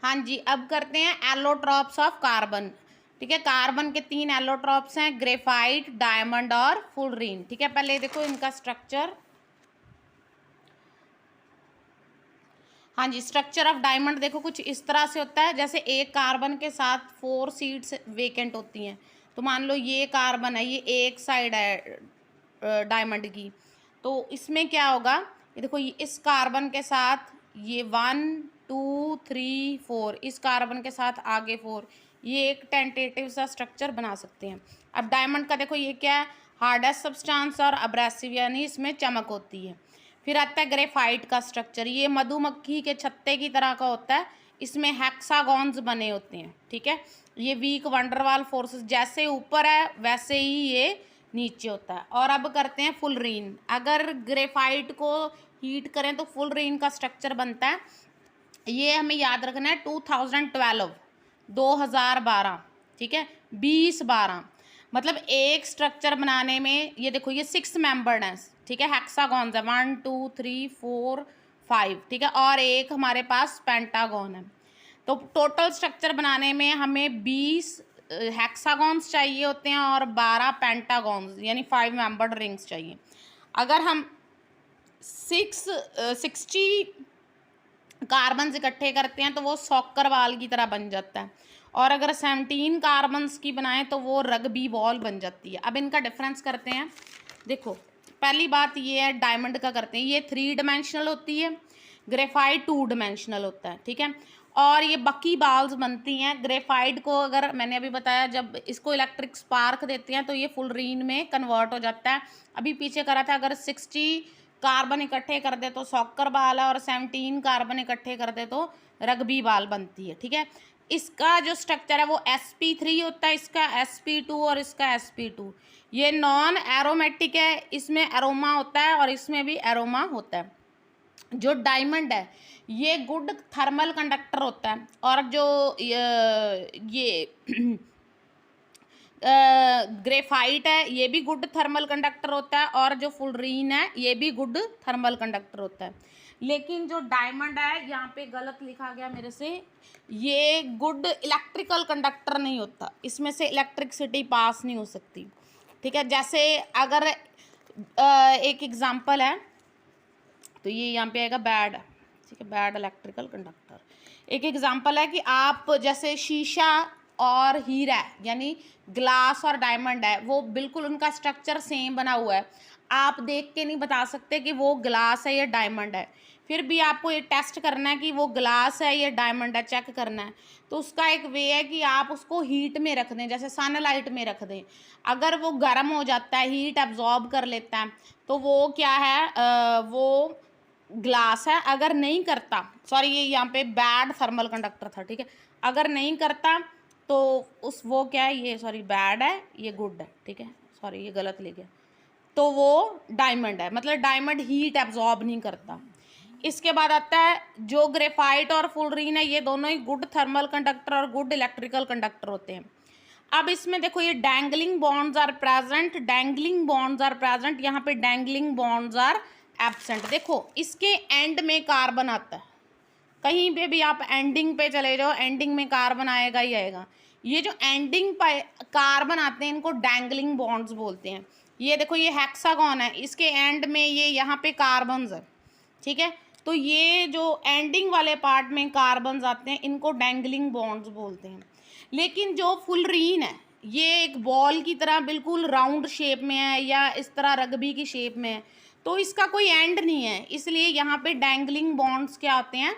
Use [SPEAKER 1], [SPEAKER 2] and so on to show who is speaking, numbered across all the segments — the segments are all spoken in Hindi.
[SPEAKER 1] हाँ जी, अब करते हैं एलोट्रॉप्स ऑफ कार्बन। ठीक है, कार्बन के 3 एलोट्रॉप्स हैं, ग्रेफाइट, डायमंड और फुलरीन। ठीक है, पहले देखो इनका स्ट्रक्चर। हाँ जी, स्ट्रक्चर ऑफ डायमंड देखो कुछ इस तरह से होता है, जैसे एक कार्बन के साथ 4 सीट्स वेकेंट होती हैं। तो मान लो ये कार्बन है, ये एक साइड है डायमंड की, तो इसमें क्या होगा, ये देखो इस कार्बन के साथ ये 1 2 3 4, इस कार्बन के साथ आगे 4, ये एक टेंटेटिव सा स्ट्रक्चर बना सकते हैं। अब डायमंड का देखो ये क्या है, हार्डेस्ट सब्सटेंस और अब्रेसिव, यानी इसमें चमक होती है। फिर आता है ग्रेफाइट का स्ट्रक्चर, ये मधुमक्खी के छत्ते की तरह का होता है, इसमें हेक्सागॉन्स बने होते हैं। ठीक है, ये वीक वंडरवाल फोर्सेस, जैसे ऊपर है वैसे ही ये नीचे होता है। और अब करते हैं फुलरीन। अगर ग्रेफाइट को हीट करें तो फुलरीन का स्ट्रक्चर बनता है, ये हमें याद रखना है 2012। ठीक है, 2012, मतलब एक स्ट्रक्चर बनाने में ये देखो ये 6 मेंबर्ड हैं। ठीक है, हेक्सागॉन्स है 1 2 3 4 5। ठीक है, और एक हमारे पास पेंटागॉन है। तो टोटल स्ट्रक्चर बनाने में हमें 20 हेक्सागॉन्स चाहिए होते हैं और 12 पेंटागॉन्स यानी 5 मेंबर्ड रिंग्स चाहिए। अगर हम 60 कार्बन इकट्ठे करते हैं तो वो सॉकर बॉल की तरह बन जाता है, और अगर 17 कार्बन्स की बनाएं तो वो रग्बी बॉल बन जाती है। अब इनका डिफरेंस करते हैं। देखो पहली बात ये है, डायमंड का करते हैं, ये 3 डायमेंशनल होती है, ग्रेफाइट 2 डायमेंशनल होता है। ठीक है, और ये बकी बॉल्स बनती हैं। ग्रेफाइट को अगर मैंने अभी बताया, जब इसको इलेक्ट्रिक स्पार्क देते हैं तो ये फुलरीन में कन्वर्ट हो जाता है। अभी पीछे करा था, अगर 60 कार्बन इकट्ठे कर दे तो सॉकर बाल है, और 17 कार्बन इकट्ठे कर दे तो रग्बी बाल बनती है। ठीक है, इसका जो स्ट्रक्चर है वो sp3 होता है, इसका sp2 और इसका sp2। ये नॉन एरोमेटिक है, इसमें एरोमा होता है और इसमें भी एरोमा होता है। जो डायमंड है ये गुड थर्मल कंडक्टर होता है, और जो ये ग्रेफाइट है ये भी गुड थर्मल कंडक्टर होता है, और जो फुलरीन है ये भी गुड थर्मल कंडक्टर होता है। लेकिन जो डायमंड है, यहाँ पे गलत लिखा गया मेरे से, ये गुड इलेक्ट्रिकल कंडक्टर नहीं होता, इसमें से इलेक्ट्रिसिटी पास नहीं हो सकती। ठीक है, जैसे अगर एक एग्जांपल है, तो ये यहाँ पे आएगा बैड। ठीक है, बैड इलेक्ट्रिकल कंडक्टर। एक एग्जांपल है कि आप जैसे शीशा और हीरा है, यानी ग्लास और डायमंड है, वो बिल्कुल उनका स्ट्रक्चर सेम बना हुआ है, आप देख के नहीं बता सकते कि वो ग्लास है या डायमंड है। फिर भी आपको ये टेस्ट करना है कि वो ग्लास है या डायमंड है, चेक करना है। तो उसका एक वे है कि आप उसको हीट में रख दें, जैसे सनलाइट में रख दें। अगर वो गर्म हो जाता है, हीट एब्जॉर्ब कर लेता है, तो वो क्या है, वो ग्लास है। अगर नहीं करता, सॉरी ये यहाँ पे बैड थर्मल कंडक्टर था। ठीक है, अगर नहीं करता तो उस वो क्या है, ये सॉरी बैड है, ये गुड है। ठीक है, सॉरी ये गलत लिख गया, तो वो डायमंड है, मतलब डायमंड हीट एब्जॉर्ब नहीं करता। इसके बाद आता है जो ग्रेफाइट और फुलरीन है, ये दोनों ही गुड थर्मल कंडक्टर और गुड इलेक्ट्रिकल कंडक्टर होते हैं। अब इसमें देखो ये dangling bonds are present, dangling bonds are present, यहाँ पे डैंगलिंग बॉन्ड्स आर एब्सेंट। देखो इसके एंड में कार्बन आता है, कहीं पे भी आप एंडिंग पे चले जाओ, एंडिंग में कार्बन आएगा ही आएगा। ये जो एंडिंग पे कार्बन आते हैं इनको डैंगलिंग बॉन्ड्स बोलते हैं। ये देखो ये हेक्सागॉन है, इसके एंड में ये यहाँ पे कार्बन्स है। ठीक है, तो ये जो एंडिंग वाले पार्ट में कार्बन्स आते हैं इनको डैंगलिंग बॉन्ड्स बोलते हैं। लेकिन जो फुलरीन है ये एक बॉल की तरह बिल्कुल राउंड शेप में है, या इस तरह रग्बी की शेप में है, तो इसका कोई एंड नहीं है, इसलिए यहाँ पे डैंगलिंग बॉन्ड्स क्या होते हैं,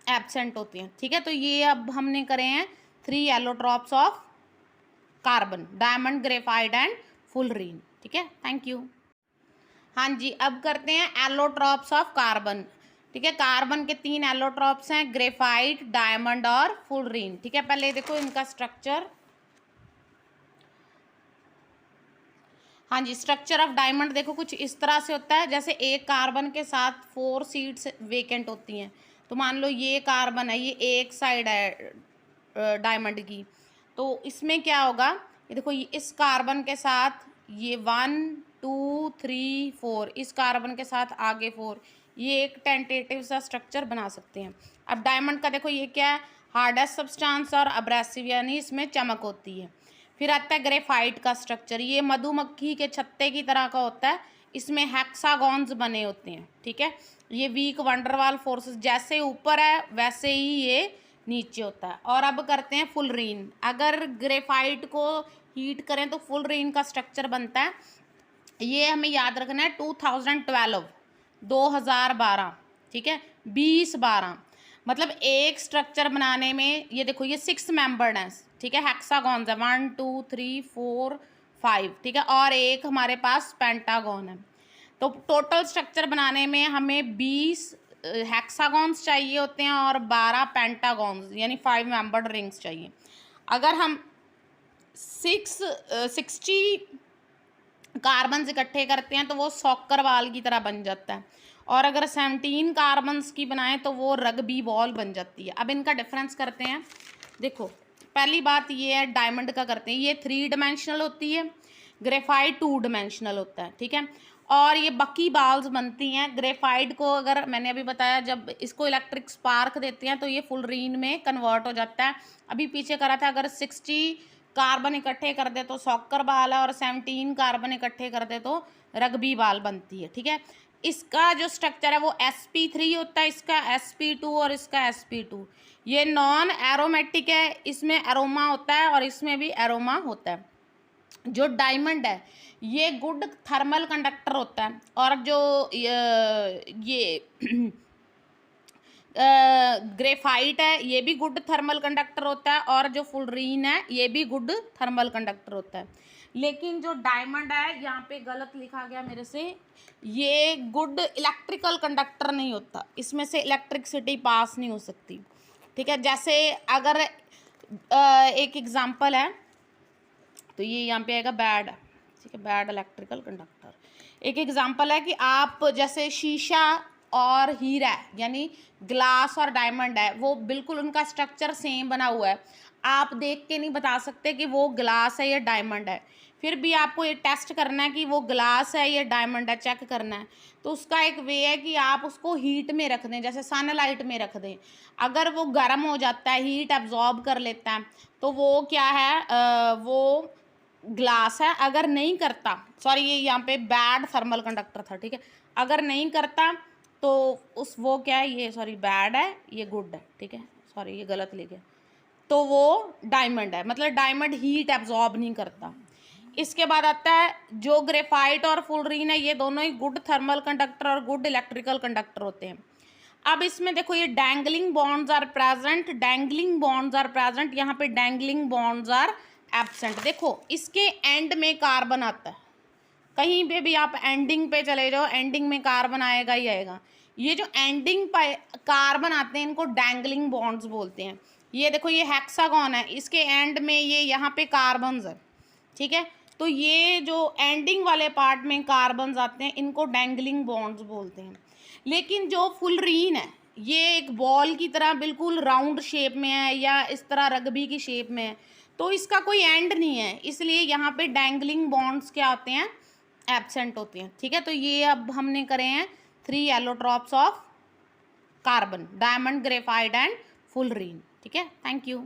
[SPEAKER 1] एब्सेंट होते हैं। ठीक है, तो ये अब हमने करे हैं 3 allotropes of carbon, diamond, graphite and fullerene. ठीक है, थैंक यू। हाँ जी, अब करते हैं एलोट्रॉप्स ऑफ कार्बन। ठीक है, कार्बन के 3 एलोट्रॉप्स हैं, ग्रेफाइट, डायमंड और फुलरीन। ठीक है, पहले देखो इनका स्ट्रक्चर। हाँ जी, स्ट्रक्चर ऑफ डायमंड देखो कुछ इस तरह से होता है, जैसे एक कार्बन के साथ 4 सीट्स वेकेंट होती हैं। तो मान लो ये कार्बन है, ये एक साइड है डायमंड की, तो इसमें क्या होगा, ये देखो इस कार्बन के साथ ये 1 2 3 4, इस कार्बन के साथ आगे 4, ये एक टेंटेटिव सा स्ट्रक्चर बना सकते हैं। अब डायमंड का देखो ये क्या है, हार्डेस्ट सब्सटेंस और अब्रेसिव यानी इसमें चमक होती है। फिर आता है ग्रेफाइट का स्ट्रक्चर, ये मधुमक्खी के छत्ते की तरह का होता है, इसमें हेक्सागॉन्स बने होते हैं, ठीक है। ये वीक वंडरवाल फोर्सेस, जैसे ऊपर है वैसे ही ये नीचे होता है। और अब करते हैं फुलरीन। अगर ग्रेफाइट को हीट करें तो फुलरीन का स्ट्रक्चर बनता है, ये हमें याद रखना है 2012, ठीक है, 2012। मतलब एक स्ट्रक्चर बनाने में ये देखो ये 6 मेंबर्ड हैं, ठीक है, हेक्सागॉन्स है 1 2 3 4 5, ठीक है, और एक हमारे पास पेंटागॉन है। तो टोटल स्ट्रक्चर बनाने में हमें 20 हेक्सागॉन्स चाहिए होते हैं और 12 पेंटागॉन्स यानी 5 मेंबर्ड रिंग्स चाहिए। अगर हम 60 कार्बन्स इकट्ठे करते हैं तो वो सॉकर बॉल की तरह बन जाता है, और अगर 17 कार्बन्स की बनाएं तो वो रग्बी बॉल बन जाती है। अब इनका डिफरेंस करते हैं। देखो पहली बात ये है डायमंड का करते हैं, ये 3 डायमेंशनल होती है, ग्रेफाइट 2 डायमेंशनल होता है, ठीक है। और ये बकी बॉल्स बनती हैं। ग्रेफाइट को अगर मैंने अभी बताया जब इसको इलेक्ट्रिक स्पार्क देते हैं तो ये फुलरीन में कन्वर्ट हो जाता है। अभी पीछे करा था अगर 60 कार्बन इकट्ठे कर दे तो सॉकर बाल है, और 17 कार्बन इकट्ठे कर दे तो रग्बी बाल बनती है, ठीक है। इसका जो स्ट्रक्चर है वो sp3 होता है, इसका sp2 और इसका sp2। ये नॉन एरोमेटिक है, इसमें एरोमा होता है और इसमें भी एरोमा होता है। जो डायमंड है ये गुड थर्मल कंडक्टर होता है, और जो ये ग्रेफाइट है ये भी गुड थर्मल कंडक्टर होता है, और जो फुलरीन है ये भी गुड थर्मल कंडक्टर होता है। लेकिन जो डायमंड है यहाँ पे गलत लिखा गया मेरे से, ये गुड इलेक्ट्रिकल कंडक्टर नहीं होता, इसमें से इलेक्ट्रिसिटी पास नहीं हो सकती, ठीक है। जैसे अगर एक एग्जांपल है तो ये यहाँ पे आएगा बैड, ठीक है, बैड इलेक्ट्रिकल कंडक्टर। एक एग्जांपल है कि आप जैसे शीशा और हीरा है यानी ग्लास और डायमंड है, वो बिल्कुल उनका स्ट्रक्चर सेम बना हुआ है, आप देख के नहीं बता सकते कि वो ग्लास है या डायमंड है। फिर भी आपको ये टेस्ट करना है कि वो ग्लास है या डायमंड है, चेक करना है। तो उसका एक वे है कि आप उसको हीट में रख दें, जैसे सनलाइट में रख दें। अगर वो गर्म हो जाता है, हीट एब्जॉर्ब कर लेता है, तो वो क्या है, वो ग्लास है। अगर नहीं करता, सॉरी ये यहाँ पे बैड थर्मल कंडक्टर था, ठीक है, अगर नहीं करता तो उस वो क्या है, ये सॉरी बैड है, ये गुड है, ठीक है, सॉरी ये गलत लिख गया, तो वो डायमंड है, मतलब डायमंड हीट एब्जॉर्ब नहीं करता। इसके बाद आता है जो ग्रेफाइट और फुलरीन है, ये दोनों ही गुड थर्मल कंडक्टर और गुड इलेक्ट्रिकल कंडक्टर होते हैं। अब इसमें देखो ये dangling bonds are present, dangling bonds are present, यहाँ पे डैंगलिंग बॉन्ड्स आर एब्सेंट। देखो इसके एंड में कार्बन आता है, कहीं पे भी आप एंडिंग पे चले जाओ एंडिंग में कार्बन आएगा ही आएगा। ये जो एंडिंग पे कार्बन आते हैं इनको डैंगलिंग बॉन्ड्स बोलते हैं। ये देखो ये हेक्सागॉन है, इसके एंड में ये यहाँ पे कार्बन्स है, ठीक है, तो ये जो एंडिंग वाले पार्ट में कार्बन्स आते हैं इनको डैंगलिंग बॉन्ड्स बोलते हैं। लेकिन जो फुलरीन है ये एक बॉल की तरह बिल्कुल राउंड शेप में है या इस तरह रग्बी की शेप में है, तो इसका कोई एंड नहीं है, इसलिए यहाँ पे डैंगलिंग बॉन्ड्स क्या होते हैं, एब्सेंट होते हैं, ठीक है। तो ये अब हमने करे हैं 3 allotropes of carbon, diamond, graphite and fullerene, ठीक है। Thank you.